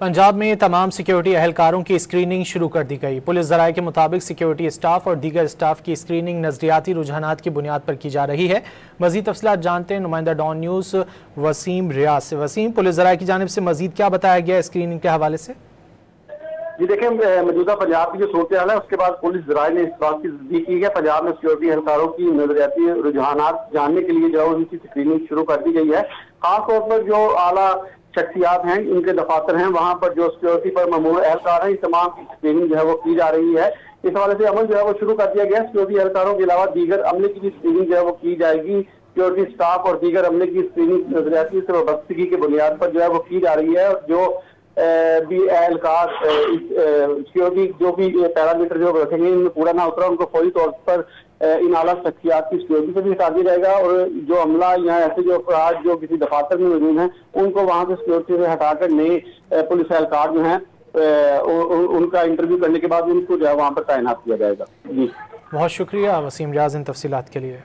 पंजाब में तमाम सिक्योरिटी अहलकारों की स्क्रीनिंग शुरू कर दी गई। पुलिस ज़राए के मुताबिक सिक्योरिटी स्टाफ और दीगर स्टाफ की स्क्रीनिंग नजरियाती रुझानात की बुनियाद पर की जा रही है। मजीद तफसीलात जानते हैं नुमाइंदा डॉन न्यूज़ वसीम रियाज से। वसीम, पुलिस ज़राए की जानिब से मजीद क्या बताया गया स्क्रीनिंग के हवाले से? जी देखिए, मौजूदा पंजाब की जो सूरत हाल है उसके बाद पुलिस ज़राए ने इस बात की तस्दीक की है पंजाब में सिक्योरिटी एहलकारों की नजरियाती रुझानात जानने के लिए जो है उनकी स्क्रीनिंग शुरू कर दी गई है। खासतौर पर जो आला शख्सियात हैं, इनके दफातर हैं, वहाँ पर जो सिक्योरिटी पर मामूर एहलकार हैं, इस तमाम की स्क्रीनिंग जो है वो की जा रही है। इस हवाले से अमल जो है वो शुरू कर दिया गया है। सिक्योरिटी एहलकारों के अलावा दीगर अमले की भी स्क्रीनिंग जो है वो की जाएगी। सिक्योरिटी स्टाफ और दीगर अमले की स्क्रीनिंग नजरियाती से वाबस्तगी की बुनियाद पर जो है वो की जा रही है। और जो भी एहलकार सिक्योरिटी जो भी पैरामीटर जो रखेंगे इनमें पूरा ना उतरा, उनको फौरी तौर पर इन आला शख्सियात की सिक्योरिटी से भी हटा दिया जाएगा। और जो अमला या ऐसे जो अफराद जो किसी दफातर में मौजूद हैं उनको वहाँ से सिक्योरिटी से हटाकर नए पुलिस एहलकार जो हैं उनका इंटरव्यू करने के बाद उनको जो है वहाँ पर तैनात किया जाएगा। जी बहुत शुक्रिया वसीम रियाज इन तफसीलात के लिए।